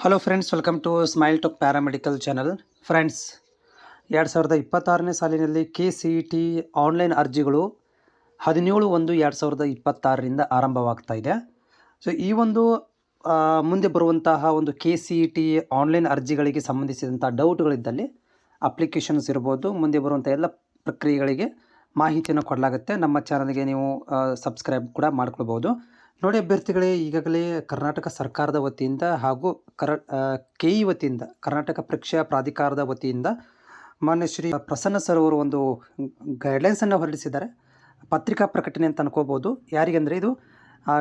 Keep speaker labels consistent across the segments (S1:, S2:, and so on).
S1: Hello friends, welcome to smile talk paramedical channel. Friends, 2026ನೇ ಸಾಲಿನಲ್ಲಿ KCET online ಅರ್ಜಿಗಳು 17/1/2026ರಿಂದ ಆರಂಭವಾಗ್ತಾ ಇದೆ. ಸೊ ಈ ಒಂದು ಮುಂದೆ ಬರುವಂತಹ ಒಂದು KCET ಆನ್ಲೈನ್ ಅರ್ಜಿಗಳಿಗೆ ಸಂಬಂಧಿಸಿದಂಥ ಡೌಟ್ಗಳಿದ್ದಲ್ಲಿ ಅಪ್ಲಿಕೇಶನ್ಸ್ ಇರ್ಬೋದು, ಮುಂದೆ ಬರುವಂಥ ಎಲ್ಲ ಪ್ರಕ್ರಿಯೆಗಳಿಗೆ ಮಾಹಿತಿಯನ್ನು ಕೊಡಲಾಗುತ್ತೆ. ನಮ್ಮ ಚಾನಲ್ಗೆ ನೀವು ಸಬ್ಸ್ಕ್ರೈಬ್ ಕೂಡ ಮಾಡ್ಕೊಳ್ಬೋದು. ನೋಡಿ ಅಭ್ಯರ್ಥಿಗಳೇ, ಈಗಾಗಲೇ ಕರ್ನಾಟಕ ಸರ್ಕಾರದ ವತಿಯಿಂದ ಹಾಗೂ KE ವತಿಯಿಂದ, ಕರ್ನಾಟಕ ಪರೀಕ್ಷಾ ಪ್ರಾಧಿಕಾರದ ವತಿಯಿಂದ ಮಾನ್ಯ ಶ್ರೀ ಪ್ರಸನ್ನ ಸರ್ ಅವರು ಒಂದು ಗೈಡ್ಲೈನ್ಸನ್ನು ಹೊರಡಿಸಿದ್ದಾರೆ. ಪತ್ರಿಕಾ ಪ್ರಕಟಣೆ ಅಂತ ಅನ್ಕೋಬೋದು. ಯಾರಿಗಂದರೆ ಇದು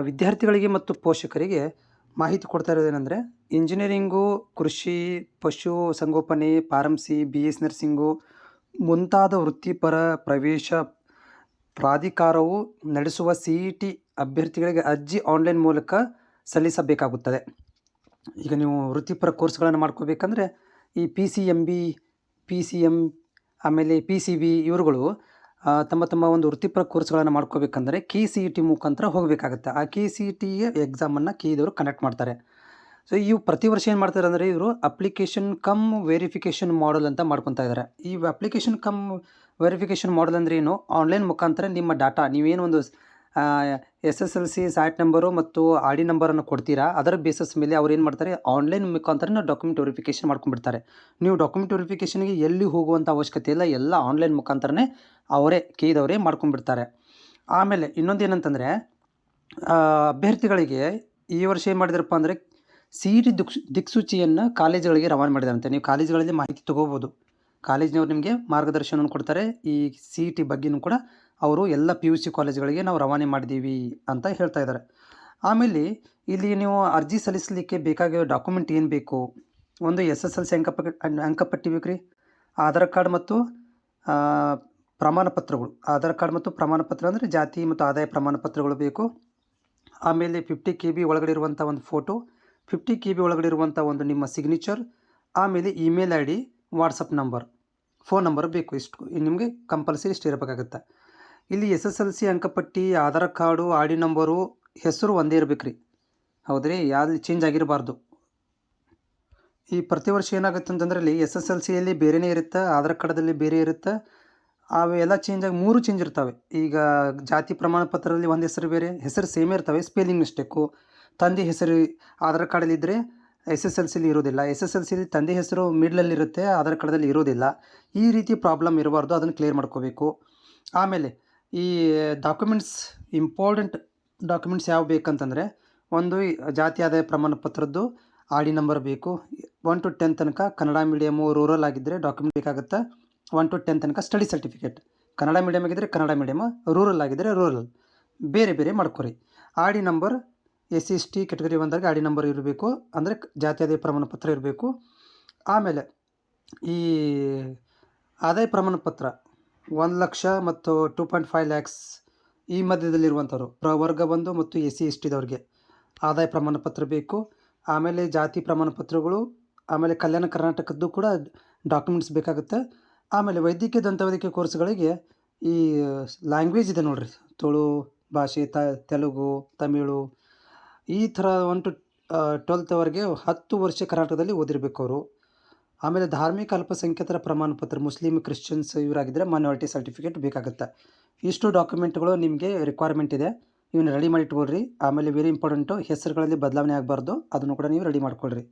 S1: ವಿದ್ಯಾರ್ಥಿಗಳಿಗೆ ಮತ್ತು ಪೋಷಕರಿಗೆ ಮಾಹಿತಿ ಕೊಡ್ತಾ ಇರೋದೇನೆಂದರೆ, ಇಂಜಿನಿಯರಿಂಗು, ಕೃಷಿ, ಪಶು ಸಂಗೋಪನೆ, ಫಾರ್ಮಸಿ, BS ನರ್ಸಿಂಗು ಮುಂತಾದ ವೃತ್ತಿಪರ ಪ್ರವೇಶ ಪ್ರಾಧಿಕಾರವು ನಡೆಸುವ CET ಅಭ್ಯರ್ಥಿಗಳಿಗೆ ಅರ್ಜಿ ಆನ್ಲೈನ್ ಮೂಲಕ ಸಲ್ಲಿಸಬೇಕಾಗುತ್ತದೆ. ಈಗ ನೀವು ವೃತ್ತಿಪರ ಕೋರ್ಸ್ಗಳನ್ನು ಮಾಡ್ಕೋಬೇಕಂದ್ರೆ ಈ PCMB, PCM, ಆಮೇಲೆ PCB ಇವರುಗಳು ತಮ್ಮ ಒಂದು ವೃತ್ತಿಪರ ಕೋರ್ಸ್ಗಳನ್ನು ಮಾಡ್ಕೋಬೇಕಂದ್ರೆ KCET ಮುಖಾಂತರ ಹೋಗಬೇಕಾಗುತ್ತೆ. ಆ KCET ಎಕ್ಸಾಮನ್ನು KEದವರು ಕಂಡಕ್ಟ್ ಮಾಡ್ತಾರೆ. ಸೊ ಇವು ಪ್ರತಿ ವರ್ಷ ಏನು ಮಾಡ್ತಾರೆ ಅಂದರೆ, ಇವರು ಅಪ್ಲಿಕೇಶನ್ ಕಮ್ ವೆರಿಫಿಕೇಷನ್ ಮಾಡೆಲ್ ಅಂತ ಮಾಡ್ಕೊತಾ ಇದ್ದಾರೆ. ಈ ಅಪ್ಲಿಕೇಶನ್ ಕಮ್ ವೆರಿಫಿಕೇಷನ್ ಮಾಡೆಲ್ ಅಂದರೆ ಏನು? ಆನ್ಲೈನ್ ಮುಖಾಂತರ ನಿಮ್ಮ ಡಾಟಾ, ನೀವೇನು ಒಂದು SSLC ಸ್ಯಾಟ್ ನಂಬರು ಮತ್ತು RD ನಂಬರನ್ನು ಕೊಡ್ತೀರಾ, ಅದರ ಬೇಸಸ್ ಮೇಲೆ ಅವ್ರು ಏನು ಮಾಡ್ತಾರೆ, ಆನ್ಲೈನ್ ಮುಖಾಂತರ ಡಾಕ್ಯುಮೆಂಟ್ ವೆರಿಫಿಕೇಷನ್ ಮಾಡ್ಕೊಂಡ್ಬಿಡ್ತಾರೆ. ನೀವು ಡಾಕ್ಯುಮೆಂಟ್ ವೆರಿಫಿಕೇಷನ್ಗೆ ಎಲ್ಲಿ ಹೋಗುವಂಥ ಅವಶ್ಯಕತೆ ಇಲ್ಲ, ಎಲ್ಲ ಆನ್ಲೈನ್ ಮುಖಾಂತರನೇ ಅವರೇ KEದವರೇ ಮಾಡ್ಕೊಂಡ್ಬಿಡ್ತಾರೆ. ಆಮೇಲೆ ಇನ್ನೊಂದು ಏನಂತಂದರೆ, ಅಭ್ಯರ್ಥಿಗಳಿಗೆ ಈ ವರ್ಷ ಏನು ಮಾಡಿದಾರಪ್ಪ ಅಂದರೆ, CET ದಿಕ್ಸೂಚಿಯನ್ನು ಕಾಲೇಜುಗಳಿಗೆ ರವಾನೆ ಮಾಡಿದಾರಂತೆ. ನೀವು ಕಾಲೇಜುಗಳಲ್ಲಿ ಮಾಹಿತಿ ತೊಗೋಬೋದು. ಕಾಲೇಜಿನವ್ರು ನಿಮಗೆ ಮಾರ್ಗದರ್ಶನವನ್ನು ಕೊಡ್ತಾರೆ. ಈ CET ಬಗ್ಗೆಯೂ ಕೂಡ ಅವರು ಎಲ್ಲ PUC ಕಾಲೇಜುಗಳಿಗೆ ನಾವು ರವಾನೆ ಮಾಡಿದ್ದೀವಿ ಅಂತ ಹೇಳ್ತಾ ಇದ್ದಾರೆ. ಆಮೇಲೆ ಇಲ್ಲಿ ನೀವು ಅರ್ಜಿ ಸಲ್ಲಿಸಲಿಕ್ಕೆ ಬೇಕಾಗಿರೋ ಡಾಕ್ಯುಮೆಂಟ್ ಏನು ಬೇಕು? ಒಂದು SSLC ಅಂಕಪಟ್ಟಿ ಬೇಕು ರೀ, ಆಧಾರ್ ಕಾರ್ಡ್ ಮತ್ತು ಪ್ರಮಾಣ ಪತ್ರಗಳು. ಆಧಾರ್ ಕಾರ್ಡ್ ಮತ್ತು ಪ್ರಮಾಣ ಪತ್ರ ಅಂದರೆ ಜಾತಿ ಮತ್ತು ಆದಾಯ ಪ್ರಮಾಣ ಪತ್ರಗಳು ಬೇಕು. ಆಮೇಲೆ 50 KB ಒಳಗಡೆ ಇರುವಂಥ ಒಂದು ಫೋಟೋ, 50 KB ಒಳಗಡೆ ಇರುವಂಥ ಒಂದು ನಿಮ್ಮ ಸಿಗ್ನೇಚರ್, ಆಮೇಲೆ email ID, WhatsApp number, phone number ಬೇಕು. ಇಷ್ಟು ನಿಮಗೆ ಕಂಪಲ್ಸರಿ ಇಷ್ಟು ಇರಬೇಕಾಗುತ್ತೆ. ಇಲ್ಲಿ SSLC ಅಂಕಪಟ್ಟಿ, ಆಧಾರ್ ಕಾರ್ಡು, RD ನಂಬರು, ಹೆಸರು ಒಂದೇ ಇರಬೇಕು ರೀ. ಹೌದ್ರಿ, ಯಾವ್ದು ಚೇಂಜ್ ಆಗಿರಬಾರ್ದು. ಈ ಪ್ರತಿ ವರ್ಷ ಏನಾಗುತ್ತೆ ಅಂತಂದ್ರೆ, ಇಲ್ಲಿ SSLCಯಲ್ಲಿ ಬೇರೆಯೇ ಇರುತ್ತೆ, ಆಧಾರ್ ಕಾರ್ಡಲ್ಲಿ ಬೇರೆ ಇರುತ್ತೆ. ಅವೆಲ್ಲ ಚೇಂಜ್ ಆಗಿ 3 ಚೇಂಜ್ ಇರ್ತವೆ. ಈಗ ಜಾತಿ ಪ್ರಮಾಣ ಪತ್ರದಲ್ಲಿ ಒಂದು ಹೆಸರು ಬೇರೆ, ಹೆಸರು ಸೇಮೇ ಇರ್ತವೆ, ಸ್ಪೆಲ್ಲಿಂಗ್ ಮಿಸ್ಟೇಕು. ತಂದೆ ಹೆಸರು ಆಧಾರ್ ಕಾರ್ಡಲ್ಲಿ ಇದ್ದರೆ SSLCಲಿ ಇರೋದಿಲ್ಲ, SSLCಲಿ ತಂದೆ ಹೆಸರು ಮಿಡ್ಲಲ್ಲಿರುತ್ತೆ, ಆಧಾರ್ ಕಾರ್ಡಲ್ಲಿ ಇರೋದಿಲ್ಲ. ಈ ರೀತಿ ಪ್ರಾಬ್ಲಮ್ ಇರಬಾರ್ದು, ಅದನ್ನು ಕ್ಲಿಯರ್ ಮಾಡ್ಕೋಬೇಕು. ಆಮೇಲೆ ಈ ಡಾಕ್ಯುಮೆಂಟ್ಸ್, ಇಂಪಾರ್ಟೆಂಟ್ ಡಾಕ್ಯುಮೆಂಟ್ಸ್ ಯಾವ ಬೇಕಂತಂದರೆ, ಒಂದು ಜಾತಿ ಆದಾಯ ಪ್ರಮಾಣ ಪತ್ರದ್ದು RD ನಂಬರ್ ಬೇಕು. 1 to 10 ತನಕ ಕನ್ನಡ ಮೀಡಿಯಮು, ರೂರಲ್ ಆಗಿದ್ದರೆ ಡಾಕ್ಯುಮೆಂಟ್ ಬೇಕಾಗುತ್ತೆ. 1 to 10 ತನಕ ಸ್ಟಡಿ ಸರ್ಟಿಫಿಕೇಟ್, ಕನ್ನಡ ಮೀಡಿಯಮ್ ಆಗಿದ್ದರೆ ಕನ್ನಡ ಮೀಡಿಯಮ್, ರೂರಲ್ ಆಗಿದ್ದರೆ ರೂರಲ್, ಬೇರೆ ಬೇರೆ ಮಾಡ್ಕೊರಿ. RD ನಂಬರ್ SC/ST ಕೆಟಗರಿ 1ಗೆ RD ನಂಬರ್ ಇರಬೇಕು, ಅಂದರೆ ಜಾತಿ ಆದಾಯ ಪ್ರಮಾಣ ಪತ್ರ ಇರಬೇಕು. ಆಮೇಲೆ ಈ ಆದಾಯ ಪ್ರಮಾಣ ಪತ್ರ 1 ಲಕ್ಷ ಮತ್ತು 2.5 lakhs ಈ ಮಧ್ಯದಲ್ಲಿರುವಂಥವ್ರು, ಪ್ರವರ್ಗ 1 ಮತ್ತು SC/STದವ್ರಿಗೆ ಆದಾಯ ಪ್ರಮಾಣ ಪತ್ರ ಬೇಕು. ಆಮೇಲೆ ಜಾತಿ ಪ್ರಮಾಣ ಪತ್ರಗಳು, ಆಮೇಲೆ ಕಲ್ಯಾಣ ಕರ್ನಾಟಕದ್ದು ಕೂಡ ಡಾಕ್ಯುಮೆಂಟ್ಸ್ ಬೇಕಾಗುತ್ತೆ. ಆಮೇಲೆ ವೈದ್ಯಕೀಯ ದಂತವೈದ್ಯಕೀಯ ಕೋರ್ಸ್ಗಳಿಗೆ ಈ ಲ್ಯಾಂಗ್ವೇಜ್ ಇದೆ ನೋಡಿರಿ, ತುಳು ಭಾಷೆ, ತೆಲುಗು, ತಮಿಳು, ಈ ಥರ 1 to 12th 10 ವರ್ಷ ಕರ್ನಾಟಕದಲ್ಲಿ ಓದಿರಬೇಕು ಅವರು. ಆಮೇಲೆ ಧಾರ್ಮಿಕ ಅಲ್ಪಸಂಖ್ಯಾತರ ಪ್ರಮಾಣ ಪತ್ರ, ಮುಸ್ಲಿಮ್, ಕ್ರಿಶ್ಚಿಯನ್ಸ್ ಇವರಾಗಿದ್ದರೆ ಮೈನಾರಿಟಿ ಸರ್ಟಿಫಿಕೇಟ್ ಬೇಕಾಗುತ್ತೆ. ಇಷ್ಟು ಡಾಕ್ಯುಮೆಂಟ್ಗಳು ನಿಮಗೆ ರಿಕ್ವೈರ್ಮೆಂಟ್ ಇದೆ, ಇವನ್ನ ರೆಡಿ ಮಾಡಿ ಇಟ್ಕೊಳ್ರಿ. ಆಮೇಲೆ ವೆರಿ ಇಂಪಾರ್ಟೆಂಟು, ಹೆಸರುಗಳಲ್ಲಿ ಬದಲಾವಣೆ ಆಗಬಾರ್ದು, ಅದನ್ನು ಕೂಡ ನೀವು ರೆಡಿ ಮಾಡ್ಕೊಳ್ರಿ.